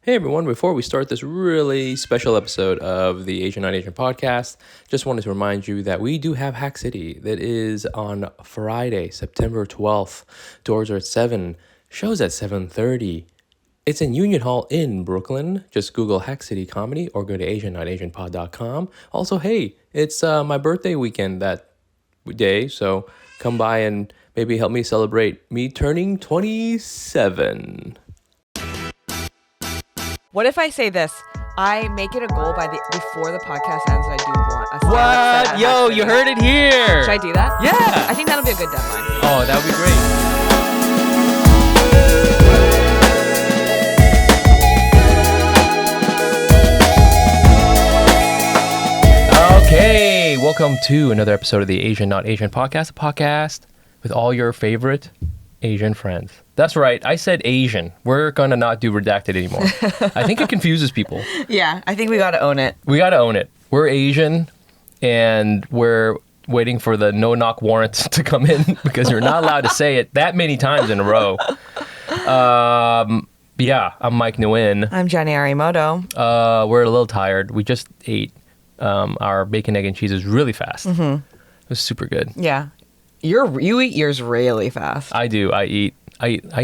Hey everyone, before we start this really special episode of the Asian Not Asian podcast, just wanted to remind you that we do have Hack City that is on Friday, September 12th. Doors are at 7, shows at 7:30. It's in Union Hall in Brooklyn. Just Google Hack City Comedy or go to asiannotasianpod.com. Also, hey, it's my birthday weekend that day, so come by and maybe help me celebrate me turning 27. What if I say this? I make it a goal before the podcast ends that I do want a stand-up What? set at Yo, Hack you City. heard it here. Should I do that? Yeah. I think that'll be a good deadline. Oh, that would be great. Okay, welcome to another episode of the Asian Not Asian podcast, a podcast with all your favorite Asian friends. That's right, I said Asian. We're gonna not do redacted anymore. I think it confuses people. Yeah, I think we got to own it. We gotta own it. We're Asian, and we're waiting for the no-knock warrants to come in because you're not allowed to say it that many times in a row. Yeah, I'm Mike Nguyen. I'm Jenny Arimoto. We're a little tired. We just ate our bacon, egg, and cheeses really fast. Mm-hmm. It was super good. Yeah. You eat yours really fast. I do. I eat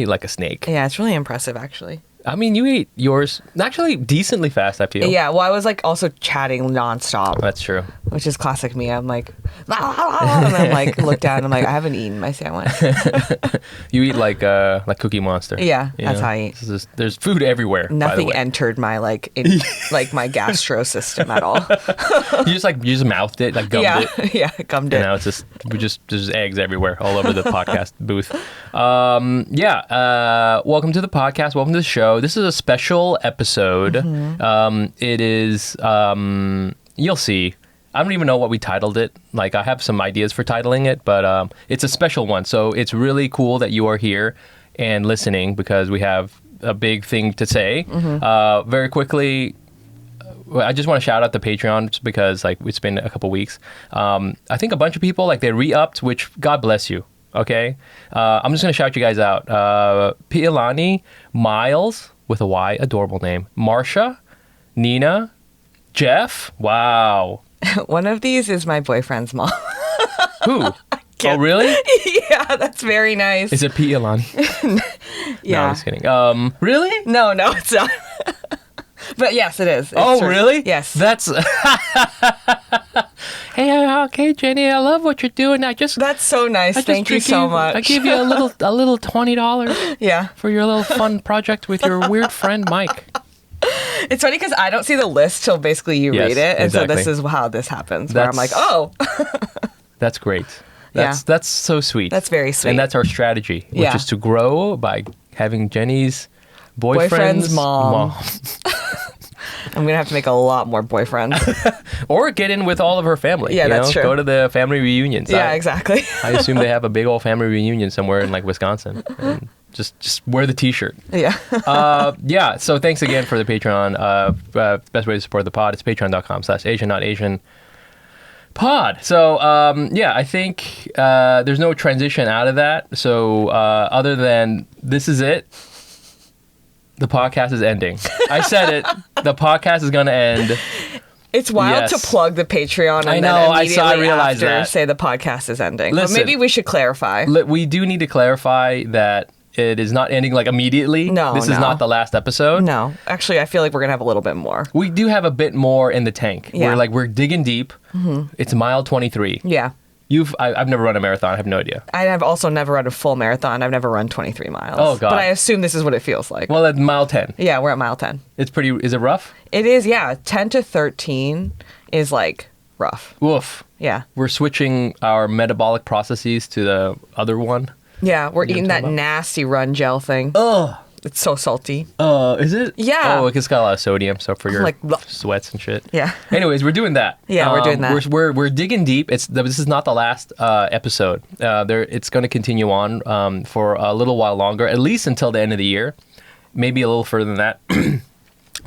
like a snake. Yeah, it's really impressive, actually. I mean, you ate yours actually decently fast, I feel. Yeah, well, I was like also chatting nonstop. That's true. Which is classic me. I'm like, and I'm like, look down. I'm like, I haven't eaten my sandwich. You eat like Cookie Monster. Yeah, you that's know? how I eat. There's food everywhere. by the Nothing way. entered my my gastro system at all. You just mouthed it, like gummed it. Yeah, gummed And it. now it's there's eggs everywhere, all over the podcast booth. Welcome to the podcast. Welcome to the show. This is a special episode. Mm-hmm. It is, you'll see. I don't even know what we titled it. Like, I have some ideas for titling it, but it's a special one. So it's really cool that you are here and listening because we have a big thing to say. Mm-hmm. Very quickly, I just want to shout out the Patreon because like it's been a couple weeks. I think a bunch of people they re-upped, which God bless you. Okay, I'm just gonna shout you guys out. Pialani, Miles with a Y, adorable name. Marsha, Nina, Jeff. Wow. One of these is my boyfriend's mom. Who? Oh, really? Yeah, that's very nice. Is it Pialani? Yeah. No, I'm just kidding. Really? No, it's not. But yes, it is. It's true. Really? Yes. That's. Hey, okay, Jenny, I love what you're doing. That's so nice. Thank you so much. I give you a little $20. Yeah. For your little fun project with your weird friend Mike. It's funny because I don't see the list till basically you Yes, read it, and exactly. so this is how this happens. Where I'm like, oh, That's great. That's so sweet. That's very sweet. And that's our strategy, which Yeah. is to grow by having Jenny's boyfriend's mom. I'm gonna have to make a lot more boyfriends. Or get in with all of her family. Yeah, that's true. Go to the family reunions. Yeah, exactly. I assume they have a big old family reunion somewhere in Wisconsin. And just wear the T-shirt. Yeah. Yeah. So thanks again for the Patreon. Best way to support the pod is patreon.com/Asian Not Asian pod. So I think there's no transition out of that. So other than this is it. The podcast is ending. I said it. The podcast is going to end. It's wild Yes. to plug the Patreon and I know, then immediately realized after that. say the podcast is ending. Listen. But maybe we should clarify. We do need to clarify that it is not ending immediately. No, This is no. not the last episode. No, actually, I feel like we're gonna have a little bit more. We do have a bit more in the tank. Yeah. We're digging deep. Mm-hmm. It's mile 23. Yeah. I've never run a marathon. I have no idea. I have also never run a full marathon. I've never run 23 miles. Oh, God. But I assume this is what it feels like. Well, at mile 10. Yeah, we're at mile 10. It's pretty. Is it rough? It is, yeah. 10 to 13 is rough. Woof. Yeah. We're switching our metabolic processes to the other one. Yeah, we're eating that talking about? nasty run gel thing. Ugh. It's so salty. Is it? Yeah. Oh, it's got a lot of sodium, so for your bleh. sweats and shit. Yeah. Anyways, we're doing that. Yeah, we're doing that. We're digging deep. This is not the last episode. It's going to continue on for a little while longer, at least until the end of the year, maybe a little further than that.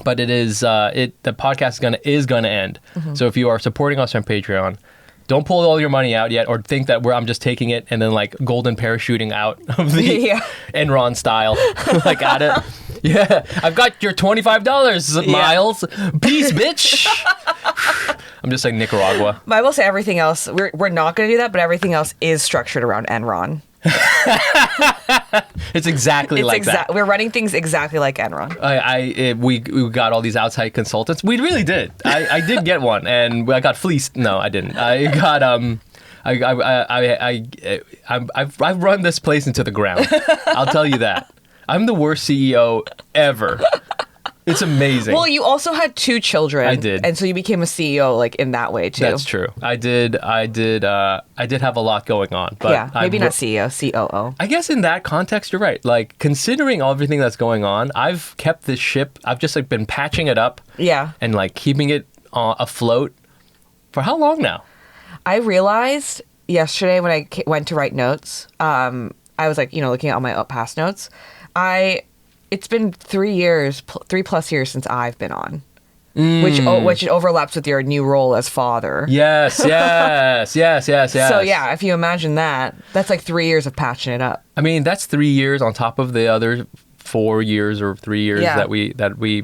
But it is the podcast is gonna end. Mm-hmm. So if you are supporting us on Patreon, don't pull all your money out yet, or think that I'm just taking it and then golden parachuting out of the Enron style, at it. Yeah, I've got your $25, Miles. Peace, bitch. I'm just like Nicaragua. But I will say everything else, we're not going to do that, but everything else is structured around Enron. It's exactly like that. We're running things exactly like Enron. We got all these outside consultants. We really did. I did get one, and I got fleeced. No, I didn't. I got I've run this place into the ground. I'll tell you that. I'm the worst CEO ever. It's amazing. Well, you also had 2 children. I did. And so you became a CEO like in that way too. That's true. I did have a lot going on, but yeah, maybe not CEO, COO. I guess in that context, you're right. Like considering everything that's going on, I've kept this ship. I've just like been patching it up. Yeah. And like keeping it afloat for how long now? I realized yesterday when I went to write notes, I was like, looking at all my past notes. It's been 3+ years since I've been on, which overlaps with your new role as father. Yes. So yeah, if you imagine that, that's like 3 years of patching it up. I mean, that's 3 years on top of the other 4 years or 3 years that we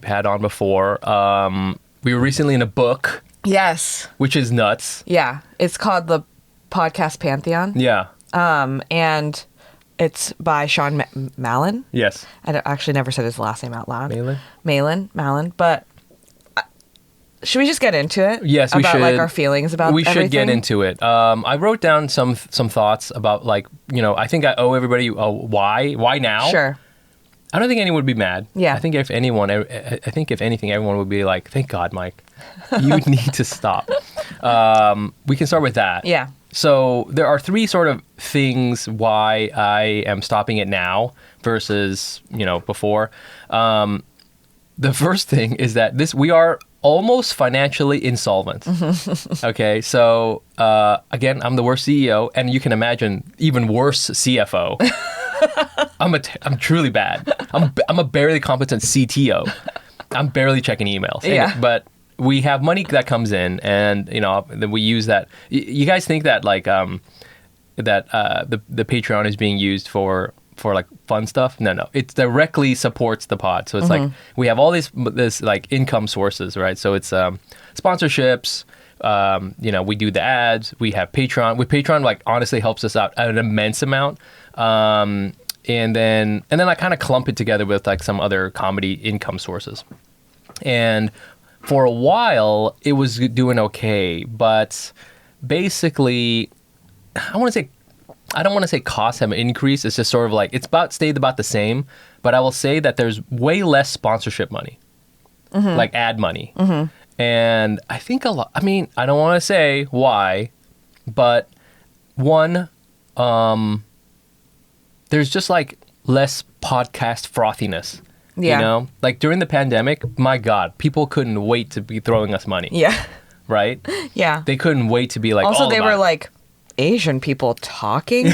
had on before. We were recently in a book. Yes. Which is nuts. Yeah, it's called The Podcast Pantheon. Yeah. And it's by Sean Mallon. Yes. I actually never said his last name out loud. Mallon. But should we just get into it? Yes, we should. About like our feelings about everything? We should get into it. I wrote down some thoughts about like, I think I owe everybody a why now? Sure. I don't think anyone would be mad. Yeah. I think if anything, everyone would be like, thank God, Mike, you need to stop. We can start with that. Yeah. So there are 3 sort of things why I am stopping it now versus, before. The first thing is that we are almost financially insolvent. Okay, so again, I'm the worst CEO, and you can imagine even worse CFO. I'm truly bad. I'm a barely competent CTO. I'm barely checking emails. Yeah. But we have money that comes in, and then we use that. You guys think that like the Patreon is being used for like fun stuff? No. It directly supports the pod. So it's like we have all this like income sources, right? So it's sponsorships. We do the ads. We have Patreon. Patreon like honestly helps us out an immense amount. And then I kind of clump it together with like some other comedy income sources. And for a while, it was doing okay, but basically, I don't want to say costs have increased. It's just sort of like it's stayed about the same. But I will say that there's way less sponsorship money, like ad money, and I think a lot. I mean, I don't want to say why, but one, there's just like less podcast frothiness. Yeah. Like during the pandemic, my God, people couldn't wait to be throwing us money. Yeah. Right? Yeah. They couldn't wait to be like, also, all they about were it. like, Asian people talking?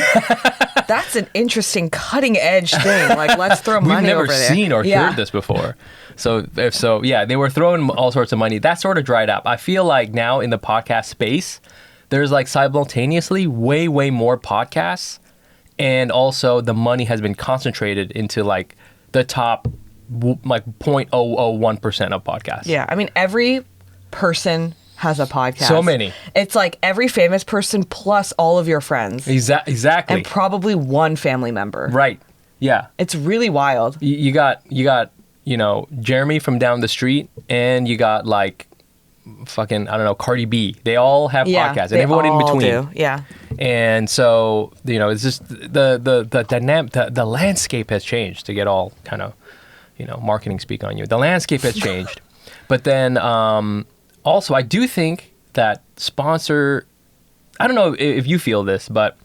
That's an interesting cutting edge thing. Like, let's throw money over there. We've never seen or heard this before. So they were throwing all sorts of money. That sort of dried up. I feel like now in the podcast space, there's like simultaneously way, way more podcasts. And also the money has been concentrated into like the top like 0.001% of podcasts. Yeah. I mean, every person has a podcast. So many. It's like every famous person plus all of your friends. Exactly. And probably one family member. Right. Yeah. It's really wild. You got Jeremy from down the street, and you got like fucking, I don't know, Cardi B. They all have podcasts, and everyone in between. Do. Yeah. And so, it's just the landscape has changed, to get all kind of, marketing speak on you. The landscape has changed. But then also, I do think that I don't know if you feel this, but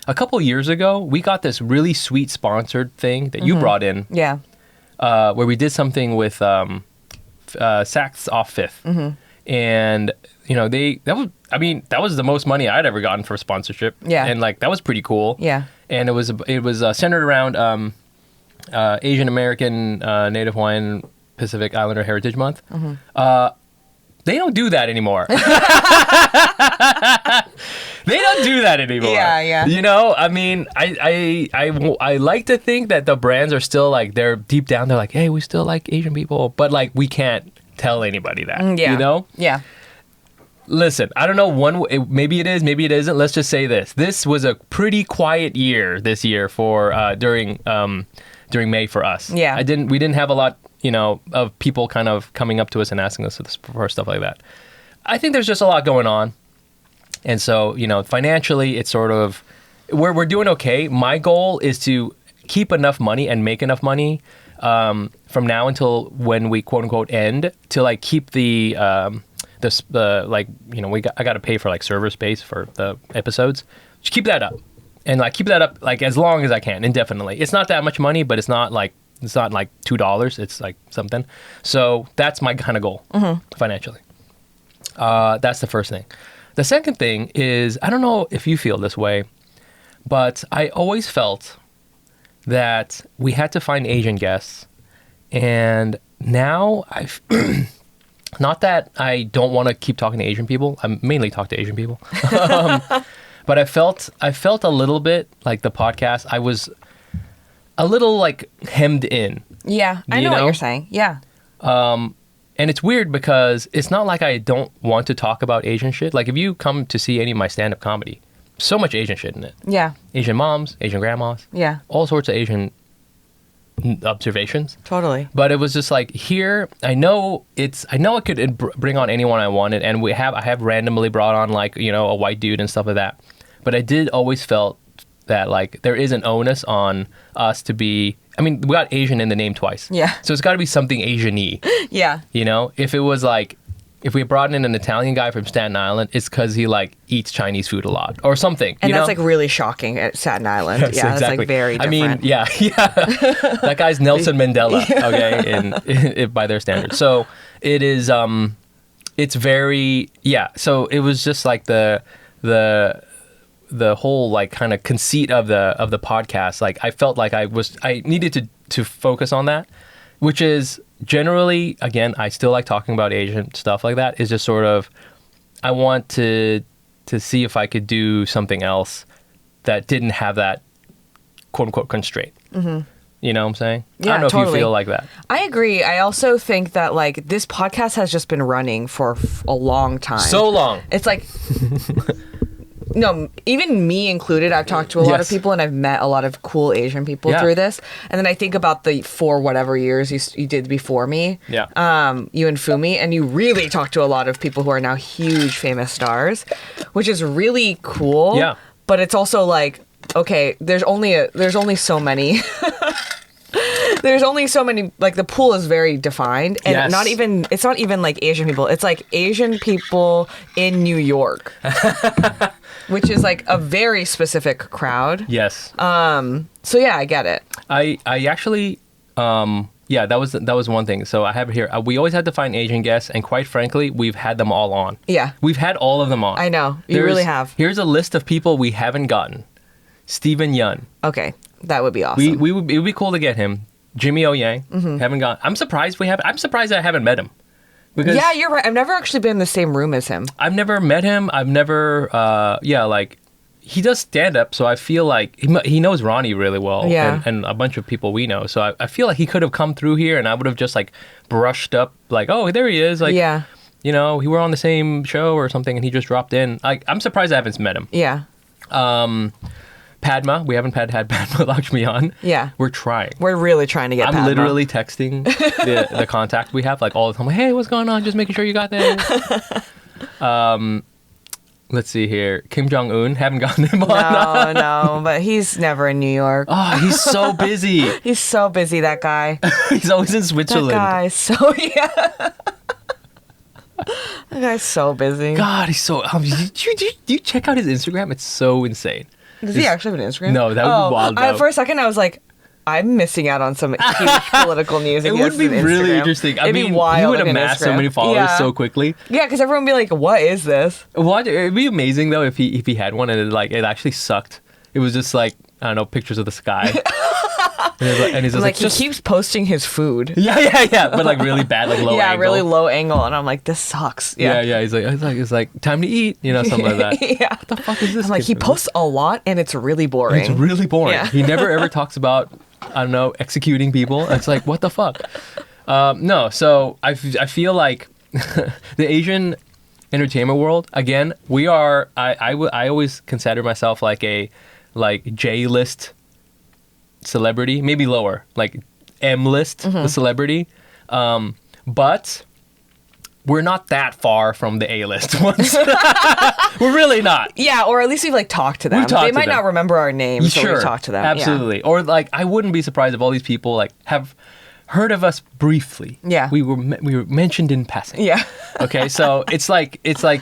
a couple years ago, we got this really sweet sponsored thing that you brought in. Yeah. Where we did something with Saks Off Fifth. And, that was the most money I'd ever gotten for sponsorship. Yeah. And like, that was pretty cool. Yeah. And it was centered around Asian American, Native Hawaiian, Pacific Islander Heritage Month. They don't do that anymore. They don't do that anymore. Yeah. You know, I mean, I like to think that the brands are still like, they're deep down, they're like, hey, we still like Asian people, but like we can't tell anybody that. Yeah. You know? Yeah. Listen, I don't know. Maybe it is, maybe it isn't. Let's just say this: this was a pretty quiet year this year for during May for us. Yeah, we didn't have a lot, you know, of people kind of coming up to us and asking us for stuff like that. I think there's just a lot going on, and so you know, financially, it's sort of we're doing okay. My goal is to keep enough money and make enough money from now until when we quote unquote end to like keep the like, you know, I got to pay for like server space for the episodes. Just keep that up, and like keep that up like as long as I can, indefinitely. It's not that much money, but it's not like $2. It's like something. So that's my kind of goal financially. That's the first thing. The second thing is, I don't know if you feel this way, but I always felt that we had to find Asian guests, and now I've. Not that I don't want to keep talking to Asian people. I mainly talk to Asian people. But I felt a little bit like the podcast. I was a little like hemmed in. Yeah, I know what you're saying. Yeah. And it's weird because it's not like I don't want to talk about Asian shit. Like if you come to see any of my stand-up comedy, so much Asian shit in it. Yeah. Asian moms, Asian grandmas. Yeah. All sorts of Asian observations. Totally. But it was just like here, I know I could bring on anyone I wanted, and I have randomly brought on like, you know, a white dude and stuff like that. But I did always felt that like there is an onus on us to be, I mean, we got Asian in the name twice. Yeah. So it's got to be something Asian-y. Yeah. You know, if it was like, if we brought in an Italian guy from Staten Island, it's because he like eats Chinese food a lot or something. And that's know? Like really shocking at Staten Island. Yes, yeah, exactly. That's like very different. I mean, yeah. That guy's Nelson Mandela, okay, in by their standards. So it is, it's very, yeah. So it was just like the whole like kind of conceit of the podcast. Like I felt like I needed to focus on that, which is generally, again, I still like talking about Asian stuff like that. It's just sort of, I want to see if I could do something else that didn't have that quote unquote constraint. Mm-hmm. You know what I'm saying? Yeah, I don't know totally. if you feel like that. I agree. I also think that like this podcast has just been running for a long time. So long. It's like... No, even me included, I've talked to a lot of people and I've met a lot of cool Asian people through this. And then I think about the 4 whatever years you did before me. Yeah. You and Fumi, and you really talked to a lot of people who are now huge famous stars, which is really cool. Yeah. But it's also like, okay, there's only so many. There's only so many, like the pool is very defined, and it's not even like Asian people. It's like Asian people in New York, which is like a very specific crowd. Yes. So yeah, I get it. I actually, yeah, that was one thing. So I have it here. We always had to find Asian guests, and quite frankly, we've had them all on. Yeah. We've had all of them on. I know. You really have. Here's a list of people we haven't gotten. Stephen Yun. Okay. That would be awesome. It would be cool to get him. Jimmy O Yang. Haven't got. I'm surprised I'm surprised I haven't met him. Because yeah, you're right. I've never actually been in the same room as him. I've never met him. I've never. Like he does stand up, so I feel like he knows Ronnie really well. Yeah. And a bunch of people we know. So I feel like he could have come through here, and I would have just like brushed up, like, oh, there he is. Like, yeah. You know, we were on the same show or something, and he just dropped in. I'm surprised I haven't met him. Yeah. Padma, we haven't had Padma Lakshmi on. Yeah. We're trying. We're really trying to get Padma. I'm literally texting the contact we have like all the time. Like, hey, what's going on? Just making sure you got there. Let's see here. Kim Jong-un, haven't gotten him on. No, but he's never in New York. Oh, he's so busy. He's so busy, that guy. He's always in Switzerland. That guy's so, yeah. That guy's so busy. God, he's so... do you check out his Instagram? It's so insane. Does he actually have an Instagram? No, that would be wild, though. For a second, I was like, I'm missing out on some huge political news. It would be really interesting. I mean, wild. He would amass so many followers so quickly. Yeah, because everyone would be like, what is this? It'd be amazing, though, if he had one and it actually sucked. It was just like, I don't know, pictures of the sky. And he's just Like, he keeps posting his food. yeah. But like really bad, like low Yeah, angle. really low angle. And I'm like, this sucks. Yeah. He's like, time to eat, something like that. Yeah. What the fuck is this? I'm like, he posts a lot and it's really boring. It's really boring. Yeah. He never ever talks about, I don't know, executing people. It's like, what the fuck? No, so I feel like the Asian entertainment world, again, we are, I always consider myself like a J-list celebrity, maybe lower, like M-list the celebrity. But we're not that far from the A-list ones. We're really not. Yeah, or at least we've like talked to them. They might not remember our names, so we've talked to them. Absolutely. Yeah. Or like, I wouldn't be surprised if all these people like have heard of us briefly. Yeah. We were mentioned in passing. Yeah. Okay, so it's like and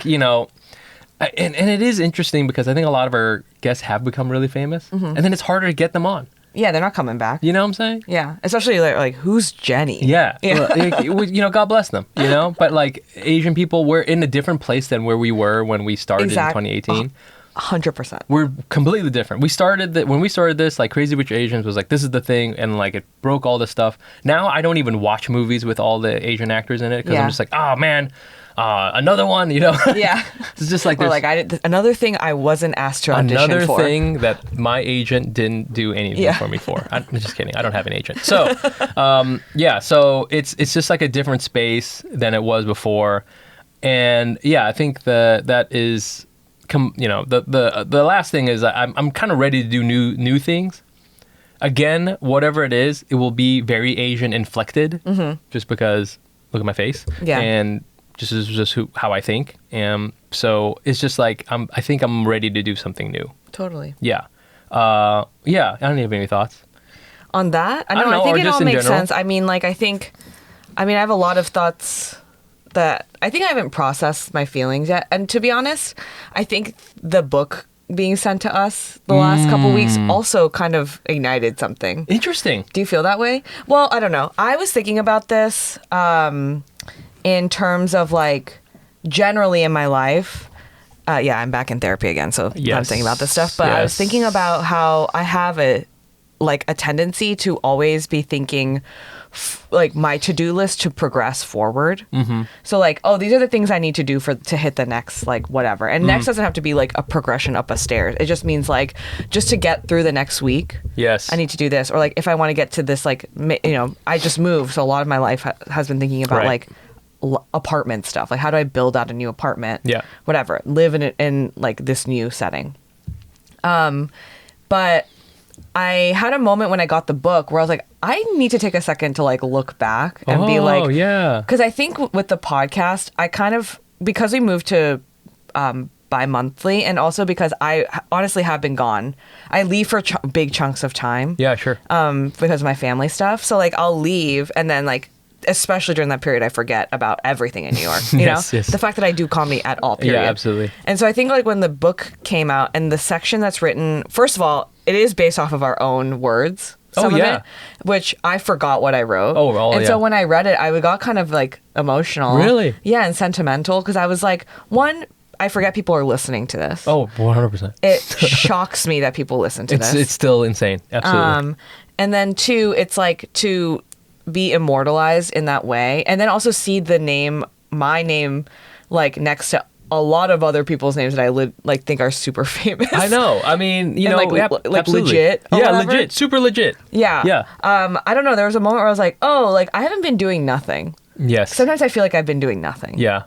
it is interesting because I think a lot of our guests have become really famous, and then it's harder to get them on. Yeah, they're not coming back. You know what I'm saying? Yeah, especially like who's Jenny? Yeah. Well, God bless them, But like Asian people, we're in a different place than where we were when we started in 2018. 100%. We're completely different. When we started this, like Crazy Rich Asians was like, this is the thing, and like it broke all this stuff. Now I don't even watch movies with all the Asian actors in it because I'm just like, oh man, another one, Yeah. It's just like or like another thing I wasn't asked to audition another for. thing that my agent didn't do anything for me for. I'm just kidding. I don't have an agent. So, so it's just like a different space than it was before, and I think that is. The last thing is I'm kind of ready to do new things. Again, whatever it is, it will be very Asian inflected, just because look at my face, and this is just how I think. So it's just like I think I'm ready to do something new. Totally. Yeah. I don't have any thoughts on that. I don't know, think or it just all in makes general. sense. I mean, I have a lot of thoughts that I think I haven't processed my feelings yet. And to be honest, I think the book being sent to us the last couple weeks also kind of ignited something. Interesting. Do you feel that way? Well, I don't know. I was thinking about this in terms of like generally in my life. I'm back in therapy again, so I'm thinking about this stuff. But I was thinking about how I have a tendency to always be thinking like my to-do list to progress forward. So like, oh, these are the things I need to do to hit the next like whatever. And next doesn't have to be like a progression up a stairs. It just means like just to get through the next week. Yes. I need to do this. Or like if I want to get to this, like, I just moved. So a lot of my life has been thinking about like apartment stuff. Like how do I build out a new apartment? Yeah. Whatever. Live in like this new setting. But I had a moment when I got the book where I was like, I need to take a second to like look back and be like, because I think with the podcast, I kind of, because we moved to bi-monthly and also because I honestly have been gone, I leave for big chunks of time. Yeah, sure. Because of my family stuff. So like I'll leave and then like, especially during that period, I forget about everything in New York. You know, the fact that I do comedy at all. Period. Yeah, absolutely. And so I think like when the book came out and the section that's written, first of all, it is based off of our own words. Some of it, which I forgot what I wrote. So when I read it, I got kind of like emotional. Really? Yeah, and sentimental because I was like, one, I forget people are listening to this. Oh, 100%. It shocks me that people listen to this. It's still insane. Absolutely. And then two, it's like to be immortalized in that way, and then also see my name, like next to a lot of other people's names that I think are super famous. I know. I mean, like legit. Yeah, legit. Super legit. Yeah. Yeah. I don't know. There was a moment where I was like, oh, like I haven't been doing nothing. Yes. Sometimes I feel like I've been doing nothing. Yeah.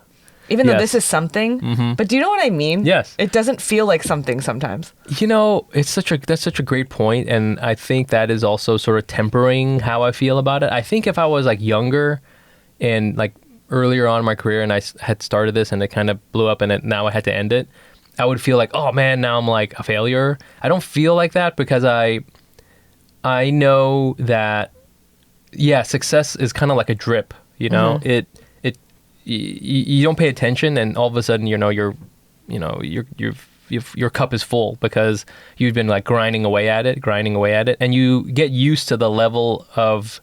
Even though this is something. But do you know what I mean? Yes. It doesn't feel like something sometimes. That's such a great point, and I think that is also sort of tempering how I feel about it. I think if I was like younger and like earlier on in my career and I had started this and it kind of blew up and now I had to end it, I would feel like, oh man, now I'm like a failure. I don't feel like that because I know that success is kind of like a drip, you don't pay attention and all of a sudden your cup is full because you've been like grinding away at it and you get used to the level of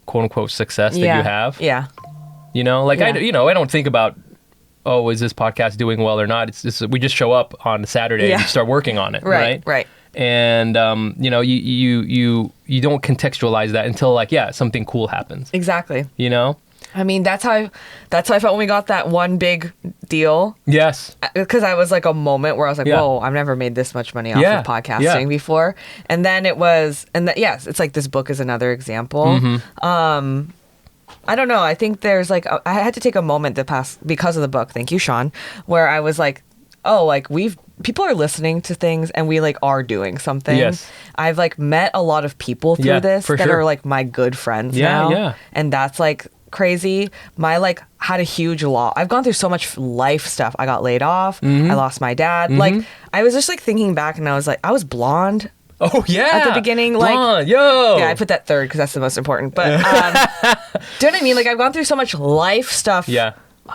quote unquote success that you have. Yeah. I don't think about, oh, is this podcast doing well or not? It's just, we just show up on Saturday and start working on it. Right. and you don't contextualize that until like something cool happens. Exactly. I mean, that's how I felt when we got that one big deal. Yes. Because I was like a moment where I was like, whoa, I've never made this much money off of podcasting before. And then it was, yes, it's like this book is another example. Mm-hmm. I don't know. I think there's like, I had to take a moment to pass because of the book. Thank you, Sean. Where I was like, oh, like people are listening to things and we like are doing something. Yes. I've like met a lot of people through this that are like my good friends now. Yeah. And that's like crazy. My like had a huge loss. I've gone through so much life stuff. I got laid off. I lost my dad. Like I was just like thinking back and I was like, I was blonde. Oh yeah. At the beginning, like blonde, yo. Yeah, I put that third because that's the most important. But do you know what I mean? Like I've gone through so much life stuff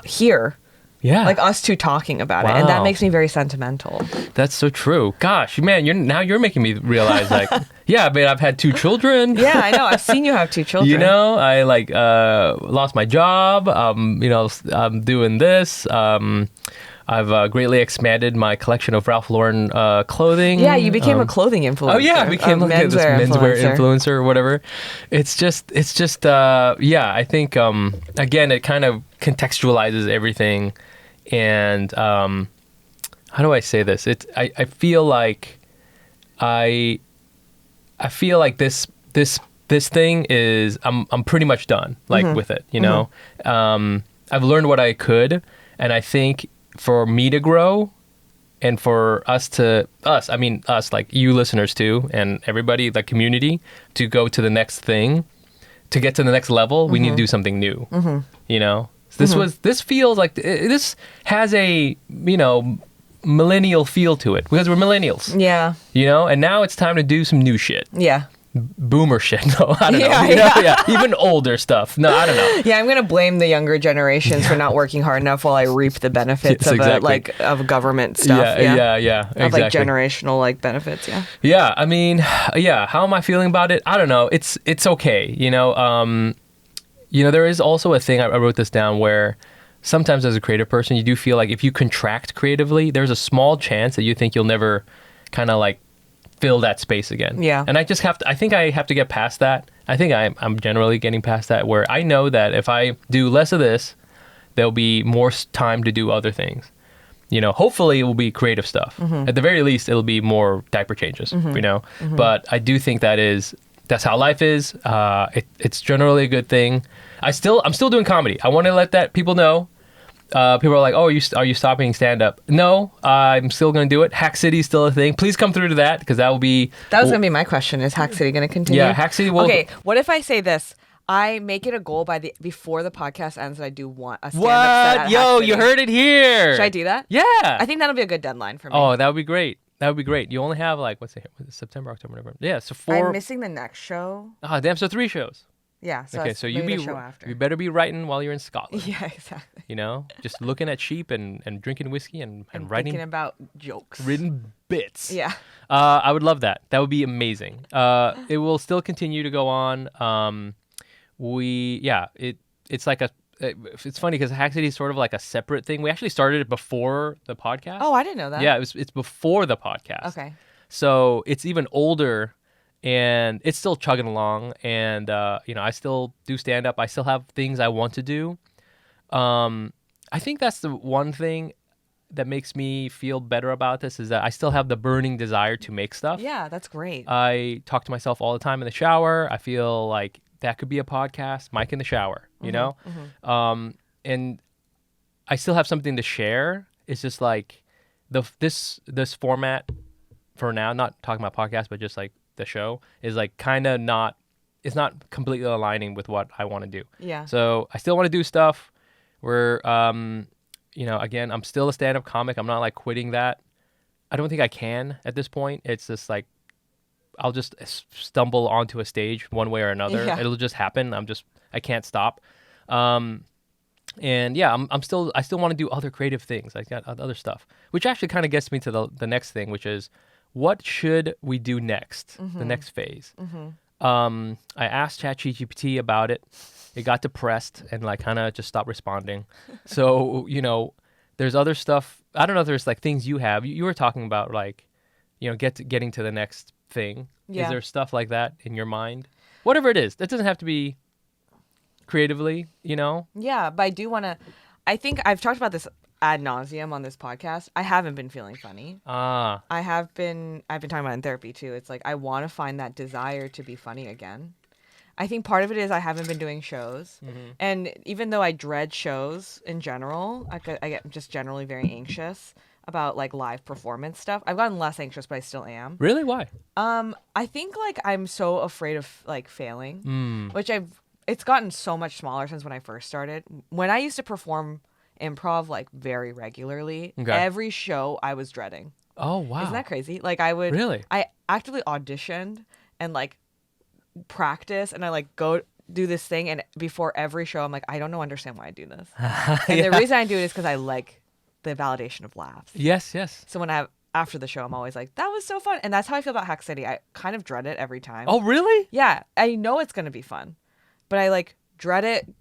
here. Yeah. Like us two talking about it. And that makes me very sentimental. That's so true. Gosh, man, you're making me realize like, I mean, I've had 2 children. Yeah, I know. I've seen you have 2 children. I like lost my job. I'm doing this. I've greatly expanded my collection of Ralph Lauren clothing. Yeah, you became a clothing influencer. Oh yeah, I became like this menswear influencer or whatever. It's just I think again it kind of contextualizes everything. And how do I say this? I feel like I feel like this thing is I'm pretty much done with it. I've learned what I could, and I think for me to grow, and for us like you listeners too, and everybody, the community, to go to the next thing, to get to the next level, we need to do something new. This feels like this has a millennial feel to it because we're millennials. Yeah. And now it's time to do some new shit. Yeah. Boomer shit. No, I don't know. Even older stuff. No, I don't know. Yeah, I'm gonna blame the younger generations for not working hard enough while I reap the benefits of it, like of government stuff. Yeah. Of like generational like benefits. Yeah. Yeah. I mean, how am I feeling about it? I don't know. It's okay. There is also a thing, I wrote this down, where sometimes as a creative person, you do feel like if you contract creatively, there's a small chance that you think you'll never kind of like fill that space again. Yeah. And I think I have to get past that. I think I'm generally getting past that, where I know that if I do less of this, there'll be more time to do other things. Hopefully it will be creative stuff. At the very least, it'll be more diaper changes, But I do think that's how life is. It's generally a good thing. I'm still doing comedy. I want to let that people know. People are like, "Oh, are you stopping stand-up?" No, I'm still going to do it. Hack City is still a thing. Please come through to that because that will be. That was going to be my question. Is Hack City going to continue? Yeah, Hack City will. Okay, what if I say this? I make it a goal before the podcast ends that I do want a stand-up set at Yo, you heard it here. Should I do that? Yeah. I think that'll be a good deadline for me. Oh, that would be great. That would be great. You only have like September, October, November. Yeah, so 4. I'm missing the next show. Oh, damn! So 3 shows. Yeah. So okay, so you better be writing while you're in Scotland. Yeah, exactly. Just looking at sheep and drinking whiskey and writing. Thinking about jokes. Written bits. Yeah. I would love that. That would be amazing. It will still continue to go on. It's like it's funny because Hack City is sort of like a separate thing. We actually started it before the podcast. Oh, I didn't know that. Yeah, it's before the podcast. Okay. So it's even older, and it's still chugging along. And I still do stand up. I still have things I want to do. I think that's the one thing that makes me feel better about this is that I still have the burning desire to make stuff. Yeah, that's great. I talk to myself all the time in the shower. I feel like that could be a podcast, Mike in the shower, and I still have something to share. It's just like this format for now, not talking about podcast, but just like the show is like kind of not, it's not completely aligning with what I want to do. Yeah. So I still want to do stuff where, again, I'm still a stand-up comic. I'm not like quitting that. I don't think I can at this point. It's just like, I'll just stumble onto a stage one way or another. Yeah. It'll just happen. I can't stop. I still want to do other creative things. I got other stuff, which actually kind of gets me to the next thing, which is what should we do next, the next phase. I asked ChatGPT about it. It got depressed and like kind of just stopped responding. So, there's other stuff. I don't know if there's like things you have. You were talking about like, getting to the next thing. Yeah. Is there stuff like that in your mind? Whatever it is, that doesn't have to be creatively, Yeah, but I do want to. I think I've talked about this ad nauseum on this podcast. I haven't been feeling funny. I've been talking about it in therapy too. It's like I want to find that desire to be funny again. I think part of it is I haven't been doing shows. And even though I dread shows in general, I get just generally very anxious about like live performance stuff. I've gotten less anxious, but I still am. Really? Why? I think like I'm so afraid of like failing, which it's gotten so much smaller since when I first started. When I used to perform improv like very regularly, every show I was dreading. Oh, wow. Isn't that crazy? Like I actively auditioned and like practice, and I like go do this thing, and before every show I'm like, I don't understand why I do this. And the reason I do it is because I like the validation of laughs. Yes. So after the show I'm always like, that was so fun. And that's how I feel about Hack City. I kind of dread it every time. Oh, really? Yeah, I know it's gonna be fun, but I like dread it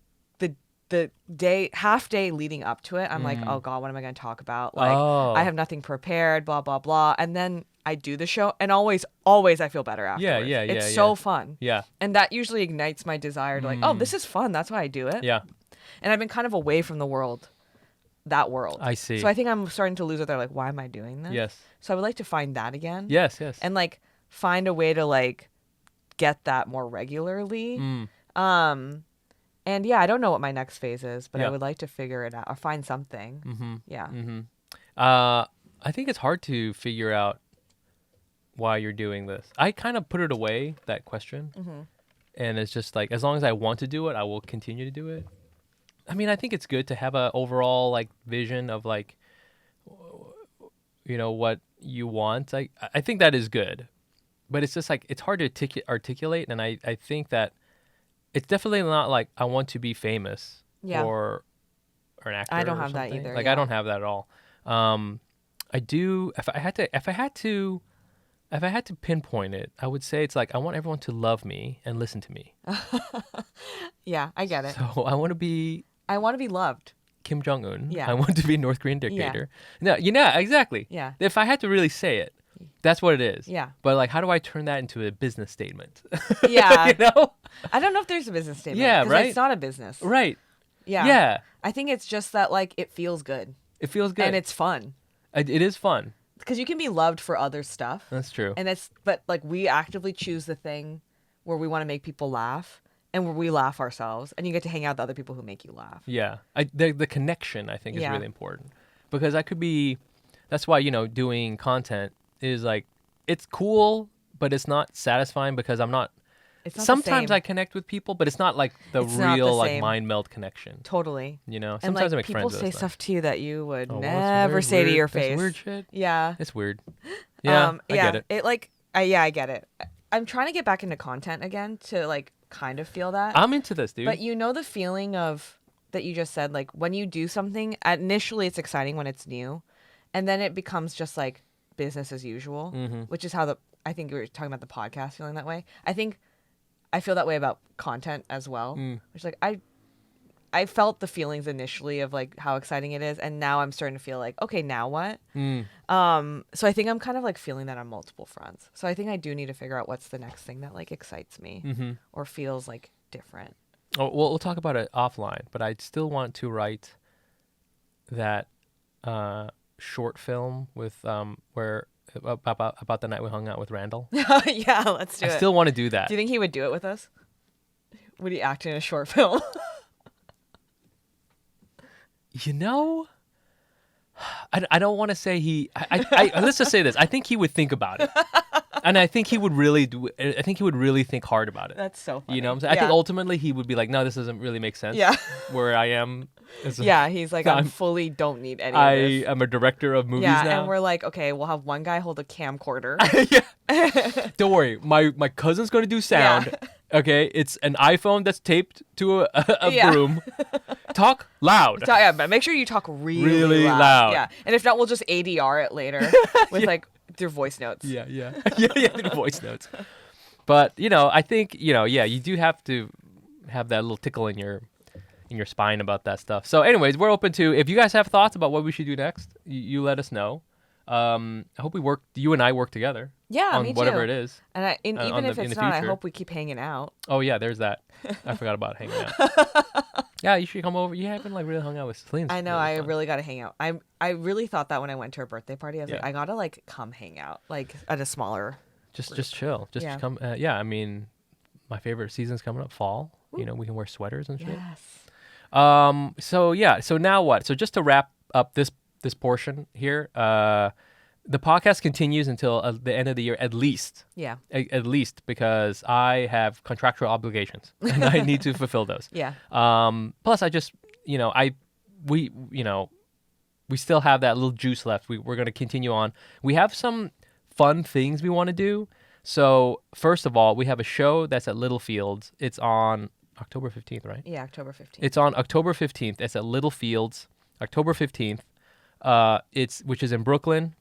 the half day leading up to it. I'm like, oh god, what am I going to talk about? Like, I have nothing prepared, blah blah blah. And then I do the show, and always I feel better afterwards. Yeah. It's so fun. Yeah. And that usually ignites my desire to like, oh, this is fun. That's why I do it. Yeah. And I've been kind of away from the world. That world. I see. So I think I'm starting to lose it. They're like, why am I doing this? Yes. So I would like to find that again. Yes. And like find a way to like get that more regularly. And yeah, I don't know what my next phase is, but I would like to figure it out or find something. Yeah. I think it's hard to figure out why you're doing this. I kind of put it away, that question. And it's just like, as long as I want to do it, I will continue to do it. I mean, I think it's good to have a overall like vision of like, what you want. I think that is good, but it's just like, it's hard to articulate. And I think that it's definitely not like I want to be famous or an actor. I don't have something. that either. Like I don't have that at all. I do. If I had to pinpoint it, I would say it's like I want everyone to love me and listen to me. Yeah, I get it. So I want to be loved. Kim Jong-un. Yeah. I want to be a North Korean dictator. No, exactly. Yeah. If I had to really say it, that's what it is. Yeah. But like, how do I turn that into a business statement? Yeah. I don't know if there's a business statement. Yeah, right? It's not a business. Right. Yeah. Yeah. I think it's just that like it feels good. It feels good. And it's fun. It is fun. Because you can be loved for other stuff. That's true. But like we actively choose the thing where we want to make people laugh and where we laugh ourselves, and you get to hang out with other people who make you laugh. Yeah. The connection I think is really important, because that's why, doing content is like, it's cool, but it's not satisfying because I'm not. It's not sometimes the same. I connect with people, but it's not like It's not real the like same. mind meld connection. Totally. Sometimes And like I make people friends. say stuff to you that you would well, never that's say to weird. your That's face. weird shit. Yeah. It's weird. Yeah, I get it. I get it. I'm trying to get back into content again to like kind of feel that. I'm into this, dude. But the feeling of that you just said, like when you do something, initially it's exciting when it's new, and then it becomes just like business as usual, which is how I think we were talking about the podcast feeling that way. I think I feel that way about content as well. Which like I felt the feelings initially of like how exciting it is, and now I'm starting to feel like, okay, now what? So I think I'm kind of like feeling that on multiple fronts. So I think I do need to figure out what's the next thing that like excites me or feels like different. Oh, well, we'll talk about it offline, but I still want to write that short film with where about the night we hung out with Randall. Yeah, let's do it. I still want to do that. Do you think he would do it with us? Would he act in a short film? I don't want to say he. Let's just say this. I think he would think about it, and I think he would really do. I think he would really think hard about it. That's so funny. You know what I'm saying? I think ultimately he would be like, no, this doesn't really make sense. Yeah. Where I am. He's like, I'm fully don't need any of this. I am a director of movies now. and we're like, okay, we'll have one guy hold a camcorder. Yeah. Don't worry. My cousin's going to do sound. Yeah. Okay. It's an iPhone that's taped to a broom. Talk loud. But make sure you talk really loud. Yeah. And if not, we'll just ADR it later with like their voice notes. Yeah. The voice notes. But, I think, you do have to have that little tickle in your spine about that stuff. So anyways, we're open to, if you guys have thoughts about what we should do next, you let us know. I hope you and I work together. Yeah, on me whatever too. it is. And even if in it's the not, I future. hope we keep hanging out. Oh yeah, there's that. I forgot about hanging out. Yeah, you should come over. You haven't like really hung out with Celine. I know. I really got to hang out. I really thought that when I went to her birthday party, I was like, Yeah. I gotta like come hang out like at a smaller. just chill. Just Yeah. come. Yeah, I mean, my favorite season's coming up, fall. You know, we can wear sweaters and shit. Yes. So yeah. So now what? So just to wrap up this portion here, the podcast continues until the end of the year at least. Yeah. At least because I have contractual obligations and I need to fulfill those. Yeah. Plus, I just we still have that little juice left. We're going to continue on. We have some fun things we want to do. So first of all, we have a show that's at Littlefields. It's on October 15th, right? Yeah. October 15th. It's on October 15th. It's at Littlefields, October 15th. Which is in Brooklyn.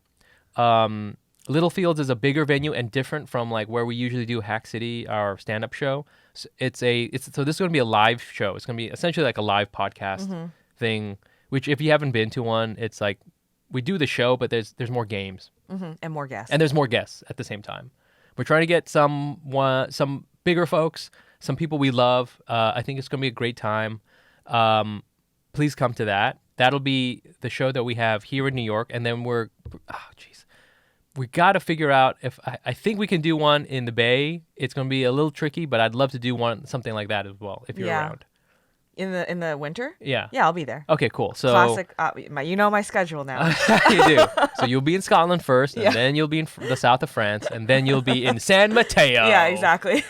Littlefields is a bigger venue and different from like where we usually do Hack City, our stand-up show. So so this is going to be a live show. It's going to be essentially like a live podcast thing. Which if you haven't been to one, it's like we do the show, but there's more games And more guests. and there's more guests at the same time. We're trying to get some bigger folks, some people we love. I think it's going to be a great time. Please come to that. That'll be the show that we have here in New York, and then we got to figure out if I think we can do one in the Bay. It's going to be a little tricky, but I'd love to do something like that as well if you're around. In the winter. Yeah. Yeah, I'll be there. Okay, cool. So Classic. You know my schedule now. you do. So you'll be in Scotland first, and then you'll be in the south of France, and then you'll be in San Mateo. Yeah, exactly.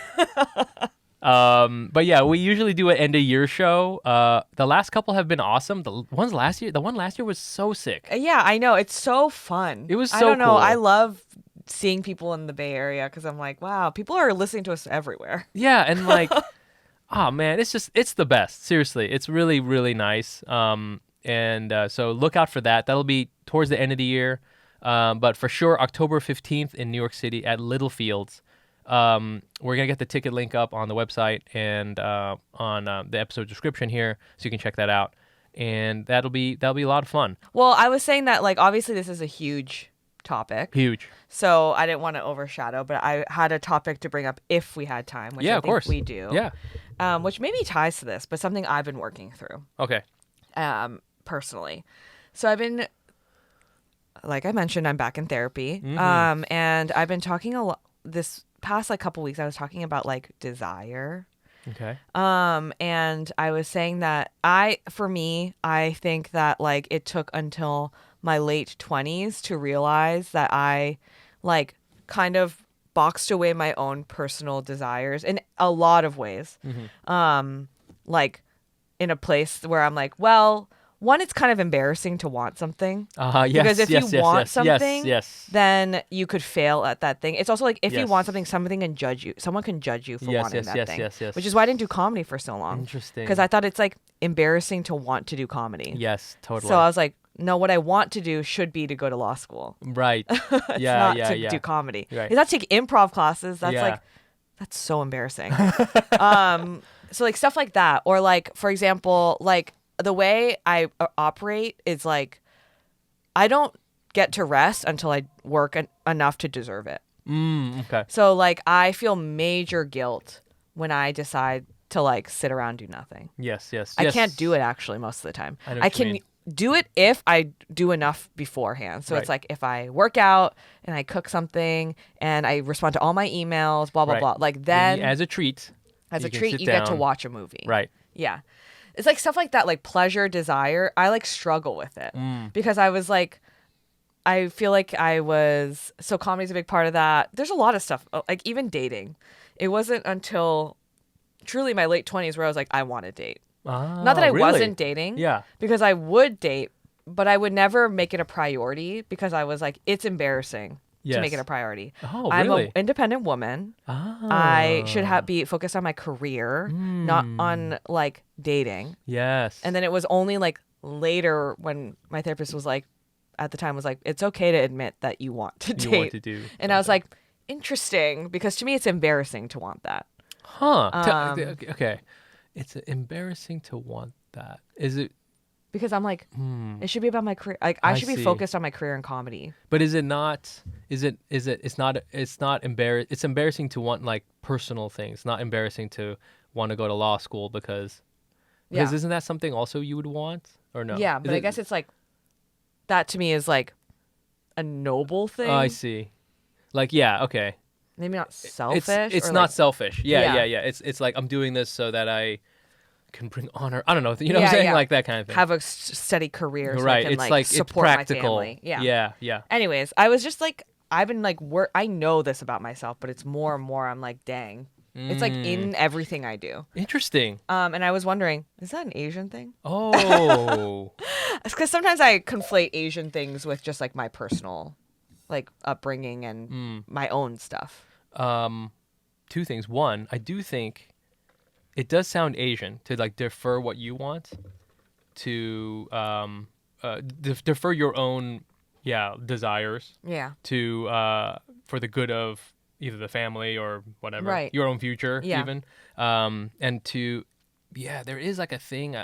But yeah, we usually do an end of year show. The last couple have been awesome. The one last year was so sick. Yeah, I know. It's so fun. It was so I don't know. cool. I love seeing people in the Bay Area because I'm like, wow, people are listening to us everywhere. Yeah, and like, oh man, it's the best. Seriously, it's really really nice. So look out for that. That'll be towards the end of the year. But for sure, October 15th in New York City at Littlefields. We're gonna get the ticket link up on the website and on the episode description here, so you can check that out. And that'll be a lot of fun. Well, I was saying that like obviously this is a huge topic, Huge. so I didn't want to overshadow, but I had a topic to bring up if we had time, which Yeah, I of think course. we do. Yeah. Which maybe ties to this, but something I've been working through Okay. personally. So I've been, like I mentioned, I'm back in therapy, Mm-hmm. and I've been talking a lot this past like couple weeks. I was talking about like desire. Okay. And I was saying that I think that like it took until my late 20s to realize that I like kind of boxed away my own personal desires in a lot of ways. Like in a place where I'm like, well, one, it's kind of embarrassing to want something. Yes. Because if yes, you yes, want yes, something, yes. then you could fail at that thing. It's also like if you Yes. want something, something can judge you. Someone can judge you for Yes, wanting yes, that yes, thing. yes. Which is why I didn't do comedy for so long. Interesting. Because I thought it's like embarrassing to want to do comedy. Yes, totally. So I was like, no, what I want to do should be to go to law school. Right. It's yeah, not yeah, to yeah. do comedy. Right. It's not to take improv classes. That's Yeah. like, that's so embarrassing. So like stuff like that. Or like, for example, like the way I operate is like, I don't get to rest until I work enough to deserve it. Okay. So like I feel major guilt when I decide to like sit around and do nothing. Yes, yes. I yes. can't do it actually most of the time. I know I what you can mean. do it if I do enough beforehand. So it's Right. like if I work out and I cook something and I respond to all my emails, blah blah Right. blah. Like Then then as a treat. as a can treat sit you get to down. watch a movie. Right. Yeah. It's like stuff like that, like pleasure, desire. I like struggle with it because I was like, I feel like so comedy's a big part of that. There's a lot of stuff, like even dating. It wasn't until truly my late 20s where I was like, I want to date. Not that I really? wasn't dating. Yeah. Because I would date, but I would never make it a priority because I was like, it's embarrassing to make Yes. it a priority. Oh, I'm really? an independent woman. Ah. I should be focused on my career, not on like dating. Yes. And then it was only like later when my therapist was like, at the time was like, it's okay to admit that you want to date. You want to do And I was like, interesting, because to me it's embarrassing to want that. Huh. Okay. It's embarrassing to want that. Is it? because I'm like, it should be about my career. Like I should be see. focused on my career in comedy. But is it not? It's not embarrassing. It's embarrassing to want like personal things. Not embarrassing to want to go to law school because isn't that something also you would want or no? Yeah, but I guess it's like that to me is like a noble thing. Oh, I see. Like yeah, okay. Maybe not selfish. It's or not like, selfish. Yeah. Yeah. It's like I'm doing this so that I can bring honor. I don't know. You know what I'm saying? Like that kind of thing. Have a steady career, so Right. I can It's like it's support practical. my family. Yeah. Yeah. Anyways, I was just like, I've been like, I know this about myself, but it's more and more. I'm like, dang, it's like in everything I do. Interesting. And I was wondering, is that an Asian thing? Oh. Because sometimes I conflate Asian things with just like my personal, like upbringing and my own stuff. Two things. One, I do think it does sound Asian to like defer what you want to defer your own desires to for the good of either the family or whatever, Right. your own future Yeah. even, and to there is like a thing.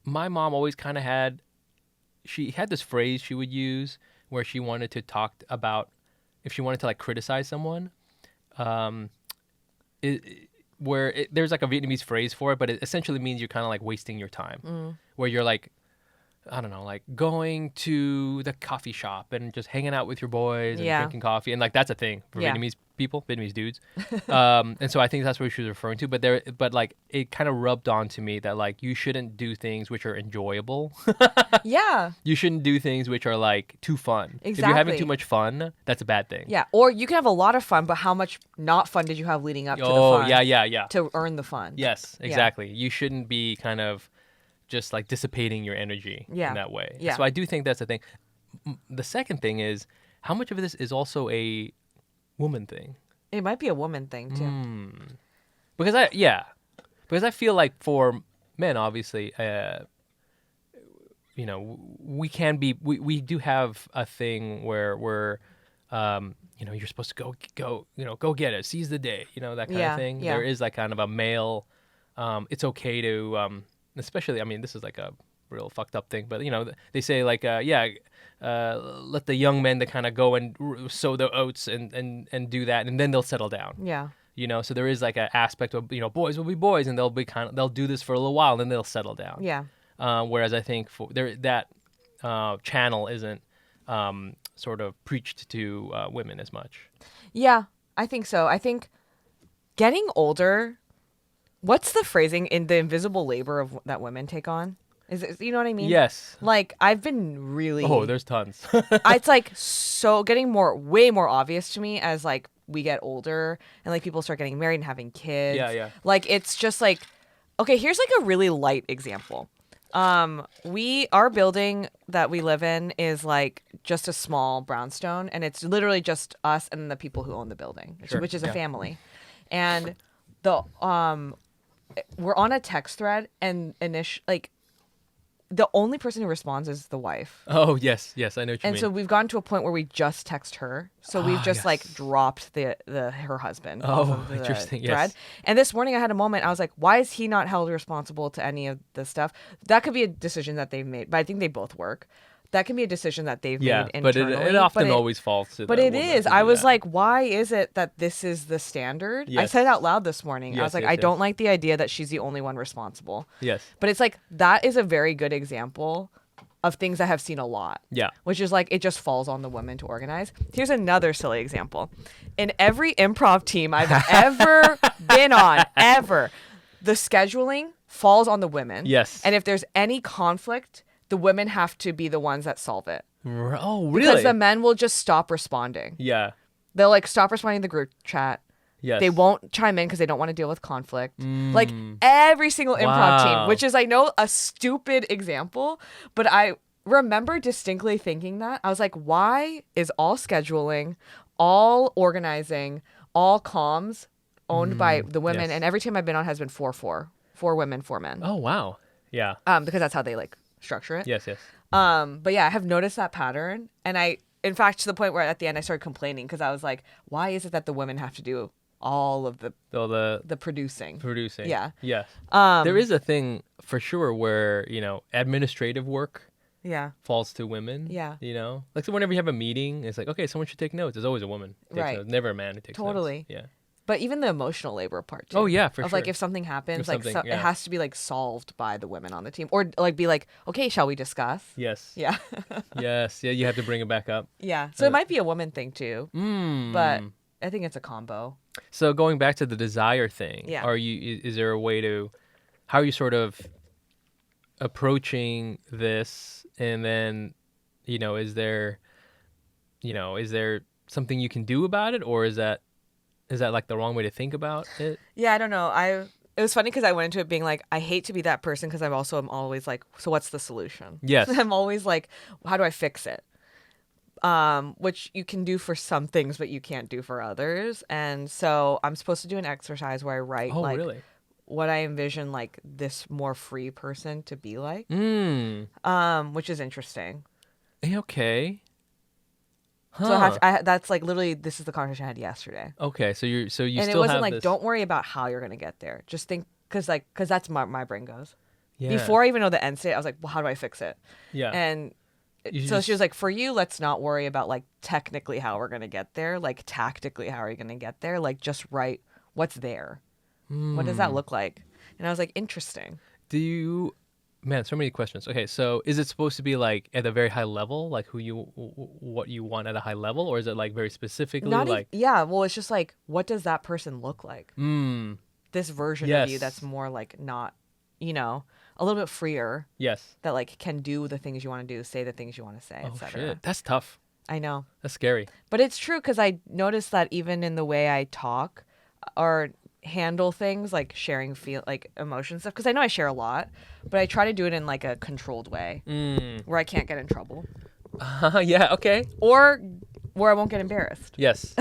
My mom always kind of she had this phrase she would use where she wanted to talk about if she wanted to like criticize someone. There's like a Vietnamese phrase for it, but it essentially means you're kind of like wasting your time. Where you're like, I don't know, like going to the coffee shop and just hanging out with your boys and drinking coffee, and like that's a thing for Vietnamese people, Vietnamese dudes. And so I think that's what she was referring to. But like it kind of rubbed on to me that like you shouldn't do things which are enjoyable. Yeah. You shouldn't do things which are like too fun. If you're having Exactly. too much fun, that's a bad thing. Yeah. Or you can have a lot of fun, but how much not fun did you have leading up to the Oh fun? yeah. To earn the fun. Yes, exactly. You shouldn't be kind of just like dissipating your energy in that way. Yeah. So I do think that's the thing. The second thing is how much of this is also a woman thing. It might be a woman thing too. Because I feel like for men, obviously, we can be. We do have a thing where we're, you're supposed to go get it, seize the day, that kind of thing. Yeah. There is like kind of a male. It's okay to, especially. I mean, this is like a real fucked up thing, but they say like, let the young men to kind of go and sow the oats and do that, and then they'll settle down. Yeah. So there is like an aspect of boys will be boys, and they'll do this for a little while, and then they'll settle down. Yeah. Whereas I think that channel isn't sort of preached to women as much. Yeah, I think so. I think getting older, what's the phrasing in the invisible labor of that women take on? Is it, you know what I mean? Yes. Like I've been really There's tons. it's like so getting way more obvious to me as like we get older and like people start getting married and having kids. Yeah. Like it's just like, okay, here's like a really light example. Our building that we live in is like just a small brownstone, and it's literally just us and the people who own the building, which is a family. And we're on a text thread, and the only person who responds is the wife. Oh yes, I know what you mean. And so we've gotten to a point where we just text her. So we've just like dropped her husband off of the interesting. thread. Yes. And this morning I had a moment. I was like, why is he not held responsible to any of this stuff? That could be a decision that they've made, but I think they both work. That can be a decision that they've made but internally. it often always falls to But the it woman is. to do I was that. like, why is it that this is the standard? I Yes. said it out loud this morning. I was like, Yes, I yes. don't like the idea that she's the only one responsible. Yes. But it's like, that is a very good example of things I have seen a lot. Yeah. Which is like, it just falls on the women to organize. Here's another silly example. In every improv team I've ever been on, the scheduling falls on the women. Yes. And if there's any conflict, the women have to be the ones that solve it. Oh, really? Because the men will just stop responding. Yeah. They'll like stop responding to the group chat. Yes. They won't chime in because they don't want to deal with conflict. Like every single improv Wow. team, which is, I know, a stupid example, but I remember distinctly thinking that. I was like, why is all scheduling, all organizing, all comms owned by the women? Yes. And every team I've been on has been 4-4. 4 women, 4 men. Oh wow. Yeah. Because that's how they like structure it. Yes. But yeah, I have noticed that pattern. And in fact, to the point where at the end I started complaining because I was like, why is it that the women have to do all of All the the producing. producing. Yeah. Yes. There is a thing for sure where, administrative work Yeah. falls to women. Yeah. Like, so whenever you have a meeting, it's like, okay, someone should take notes. There's always a woman who takes Right. notes, never a man who takes Totally. notes. Yeah. But even the emotional labor part too. Oh, yeah, for of sure. like if something happens, If like something- it has to be like solved by the women on the team, or like be like, okay, shall we discuss? Yes. Yeah. Yes. Yeah, you have to bring it back up. Yeah. So it might be a woman thing too, Mm. but I think it's a combo. So going back to the desire thing, Yeah. is there a way to, how are you sort of approaching this, and then, is there something you can do about it, or is that like the wrong way to think about it? Yeah, I don't know. It was funny because I went into it being like, I hate to be that person because I'm always like, so what's the solution? Yes. I'm always like, how do I fix it? Which you can do for some things, but you can't do for others. And so I'm supposed to do an exercise where I write Oh, really? what I envision like this more free person to be like, which is interesting. Okay. Huh. So that's like literally, this is the conversation I had yesterday. Okay, so you And still it wasn't have like, this. don't worry about how you're going to get there. Just think, because that's my brain goes. Yeah. Before I even know the end state, I was like, well, how do I fix it? Yeah. And You so just- she was like, for you, let's not worry about like technically how we're going to get there. Like tactically, how are you going to get there? Like just write what's there. What does that look like? And I was like, interesting. Do you, man, so many questions. Okay, so is it supposed to be like at a very high level, like what you want at a high level, or is it like very specifically Yeah, well, it's just like, what does that person look like? This version of you Yes. that's more like not, a little bit freer, yes. that like can do the things you want to do, say the things you want to say, Oh etc. shit, that's tough. I know. That's scary. But it's true because I noticed that even in the way I talk or handle things, like sharing like emotion stuff, because I know I share a lot, but I try to do it in like a controlled way where I can't get in trouble Yeah. Okay. or where I won't get embarrassed. Yes.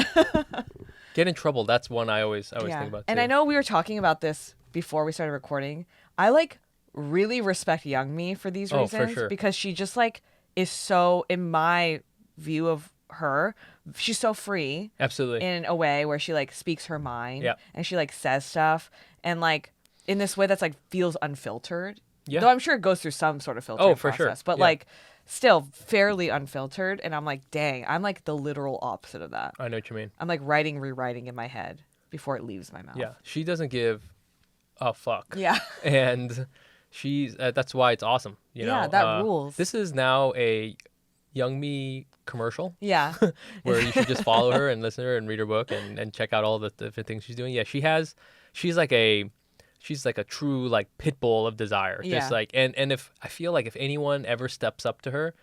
Get in trouble. That's one I always think about. And too. I know we were talking about this before we started recording. I like really respect young me for these Oh, reasons for sure. because she just like is so, in my view of her, she's so free. Absolutely. In a way where she like speaks her mind. Yeah. And she like says stuff and like in this way that's like feels unfiltered. Yeah. Though I'm sure it goes through some sort of filtering for sure. process, but Yeah. like still fairly unfiltered. And I'm like, dang, I'm like the literal opposite of that. I know what you mean. I'm like rewriting in my head before it leaves my mouth. Yeah. She doesn't give a fuck. Yeah. And she's that's why it's awesome. Yeah, that rules. This is now a Young Me commercial. Yeah. Where you should just follow her and listen to her and read her book and check out all the different things she's doing. Yeah, she's like a true like pit bull of desire. Yeah. Just like and if I feel like if anyone ever steps up to her,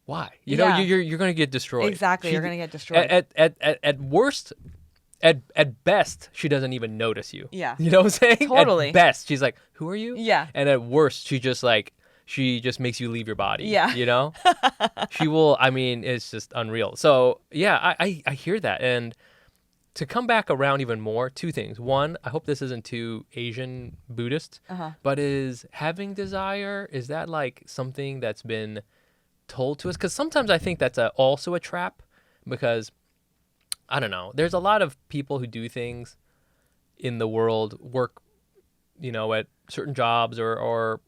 why? You Yeah. know, you're gonna get destroyed. Exactly. You're going to get destroyed. At worst, at best, she doesn't even notice you. Yeah. You know what I'm saying? Totally. At best, she's like, "Who are you?" Yeah. And at worst, she just makes you leave your body. Yeah. You know? She will, I mean, it's just unreal. So, yeah, I hear that. And to come back around even more, two things. One, I hope this isn't too Asian Buddhist, but is having desire, is that like something that's been told to us? Because sometimes I think that's also a trap because, I don't know, there's a lot of people who do things in the world, work, at certain jobs or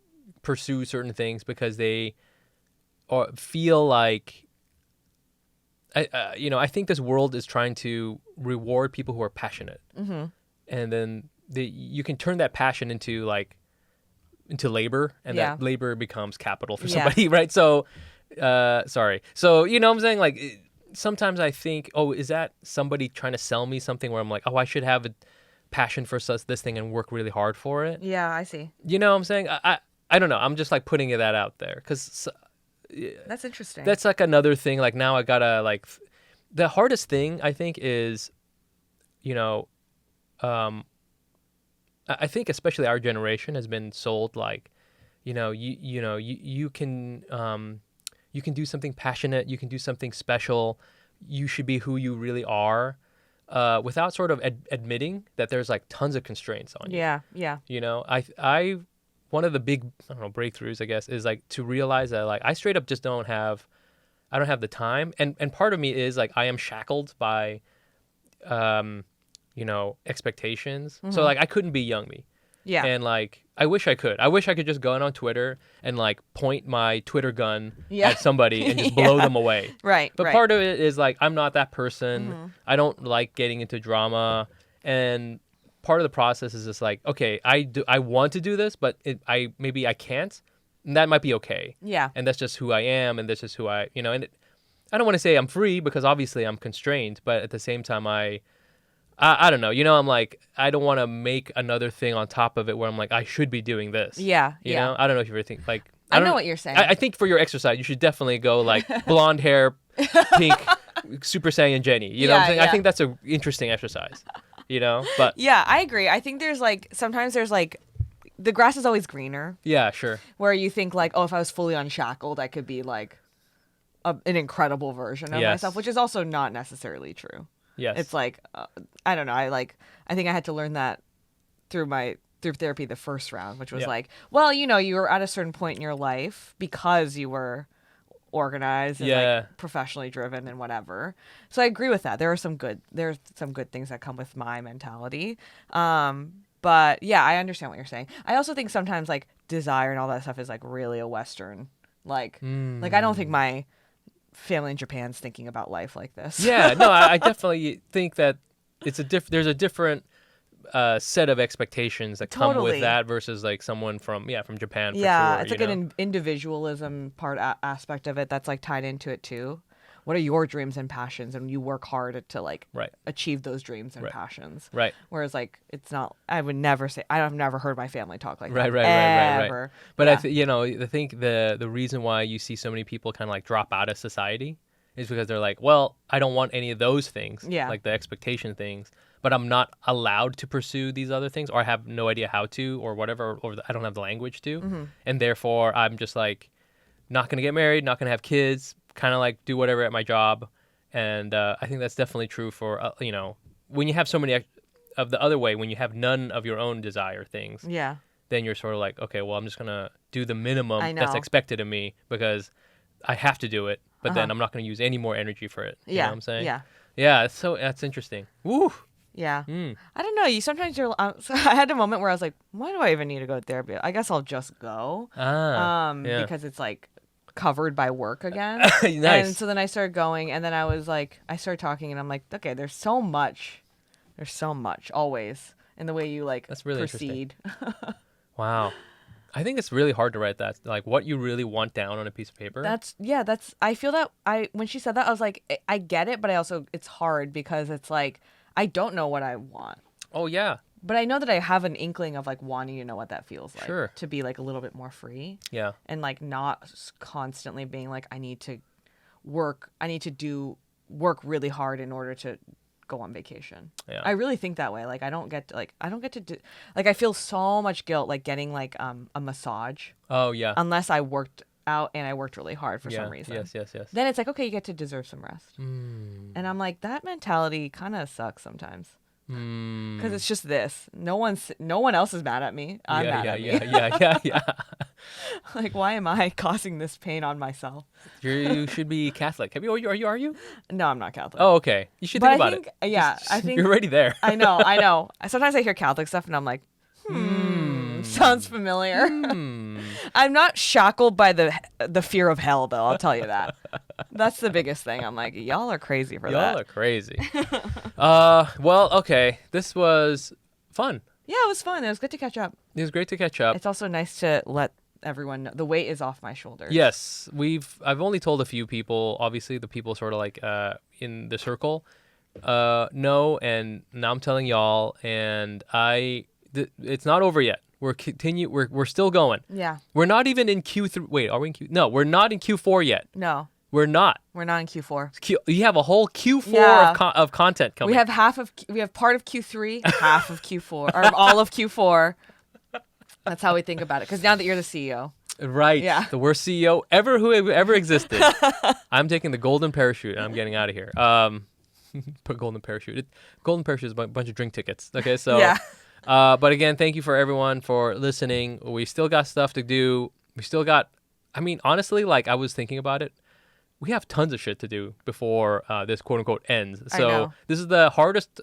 pursue certain things because they or feel like I think this world is trying to reward people who are passionate, and then you can turn that passion into labor, and Yeah. that labor becomes capital for Yeah. somebody, right? So, sorry. So what I'm saying, like sometimes I think, oh, is that somebody trying to sell me something where I'm like, oh, I should have a passion for this thing and work really hard for it. Yeah, I see. You know what I'm saying? I don't know. I'm just like putting that out there because That's interesting. that's like another thing. Like now I gotta the hardest thing I think is, I think especially our generation has been sold like, you can do something passionate, you can do something special, you should be who you really are, without sort of admitting that there's like tons of constraints on you. yeah, yeah. I one of the big, I don't know, breakthroughs, I guess, is like to realize that like I straight up just don't have the time. And part of me is like I am shackled by expectations. So like I couldn't be young me. Yeah. And like I wish I could. I wish I could just go on Twitter and like point my Twitter gun at somebody and just blow them away. Right. But part of it is like I'm not that person. I don't like getting into drama, and part of the process is just like, okay, I want to do this, but maybe I can't. And that might be okay. Yeah. And that's just who I am, and that's just who I and I don't want to say I'm free because obviously I'm constrained, but at the same time I don't know. I'm like, I don't want to make another thing on top of it where I'm like, I should be doing this. Yeah. You know? I don't know if you ever think like. I know what you're saying. I think for your exercise, you should definitely go like blonde hair, pink, Super Saiyan Jenny. You know what I'm saying? I think that's an interesting exercise. But. Yeah, I agree. I think sometimes there's like, the grass is always greener. Yeah, sure. Where you think like, oh, if I was fully unshackled, I could be like an incredible version of myself, which is also not necessarily true. Yes. It's like, I don't know. I think I had to learn that through therapy the first round, which was like, well, you were at a certain point in your life because you were organized and like professionally driven and whatever. So I agree with that. There's some good things that come with my mentality. But yeah, I understand what you're saying. I also think sometimes like desire and all that stuff is like really a Western, like I don't think my family in Japan's thinking about life like this. Yeah, no, I definitely think that there's a different set of expectations that come with that versus like someone from Japan. For sure, it's like an individualism aspect of it that's like tied into it too. What are your dreams and passions, and you work hard to like achieve those dreams and passions. Right. Whereas like it's not. I would never say. I've never heard my family talk like that. Right. But I think the reason why you see so many people kind of like drop out of society is because they're like, well, I don't want any of those things, like the expectation things, but I'm not allowed to pursue these other things, or I have no idea how to, or whatever, or I don't have the language to, and therefore I'm just like not gonna get married, not gonna have kids. Kind of like do whatever at my job, and I think that's definitely true for when you have so many of the other way, when you have none of your own desire things, then you're sort of like, okay, well, I'm just gonna do the minimum that's expected of me because I have to do it, but then I'm not gonna use any more energy for it. You know what I'm saying? So that's interesting. Woo. Yeah. I don't know. Sometimes you're. So I had a moment where I was like, why do I even need to go to therapy? I guess I'll just go. Because it's like covered by work again. Nice. And so then I started going, and then I started talking, and I'm like, okay, there's so much always in the way you like that's really proceed. Wow. I think it's really hard to write that, like what you really want down on a piece of paper. I feel that when she said that, I was like, I get it, but it's hard because it's like, I don't know what I want. Oh yeah. But I know that I have an inkling of like wanting to know what that feels like. Sure. To be like a little bit more free. Yeah. And like not constantly being like, I need to work really hard in order to go on vacation. Yeah. I really think that way. Like I don't get to do, like I feel so much guilt like getting like a massage. Oh yeah. Unless I worked out and I worked really hard for some reason. Yes. Then it's like, okay, you get to deserve some rest. And I'm like, that mentality kind of sucks sometimes. Because it's just this. No one else is mad at me. I'm mad at me. Yeah. Like, why am I causing this pain on myself? You should be Catholic. Are you? No, I'm not Catholic. Oh, okay. You should think about it. Yeah, I think you're already there. I know. Sometimes I hear Catholic stuff and I'm like, sounds familiar. I'm not shackled by the fear of hell, though. I'll tell you that. That's the biggest thing. I'm like, y'all are crazy for that. Y'all are crazy. Well, okay. This was fun. Yeah, it was fun. It was good to catch up. It was great to catch up. It's also nice to let everyone know the weight is off my shoulders. Yes, I've only told a few people. Obviously, the people sort of like in the circle know, and now I'm telling y'all. And it's not over yet. We're still going. Yeah. We're not even in Q3. Wait, are we in Q? No, we're not in Q4 yet. No. We're not. We're not in Q4. You have a whole Q4 of content coming. We have part of Q3, half of Q4, or all of Q4. That's how we think about it. Because now that you're the CEO. Right. Yeah. The worst CEO who ever existed. I'm taking the golden parachute and I'm getting out of here. Put golden parachute. Golden parachute is a bunch of drink tickets. Okay, so. Yeah. But again, thank you for everyone for listening. We still got stuff to do. Honestly, like I was thinking about it. We have tons of shit to do before this quote unquote ends. So this is the hardest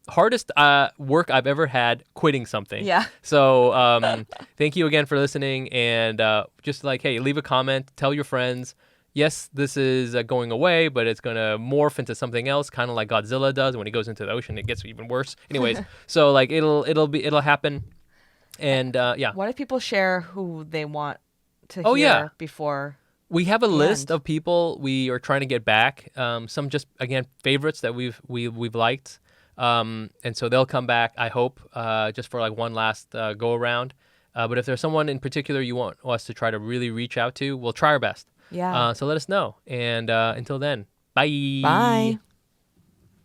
hardest work I've ever had quitting something. Yeah. So thank you again for listening. And just like, hey, leave a comment, tell your friends. Yes, this is going away, but it's going to morph into something else, kind of like Godzilla does. When he goes into the ocean, it gets even worse. Anyways, so like it'll happen. And yeah. What if people share who they want to Oh, hear yeah. before? We have a list end. of people we are trying to get back. Some just again favorites that we've liked, and so they'll come back. I hope just for like one last go around. But if there's someone in particular you want us to try to really reach out to, we'll try our best. Yeah. So let us know. And until then, bye. Bye.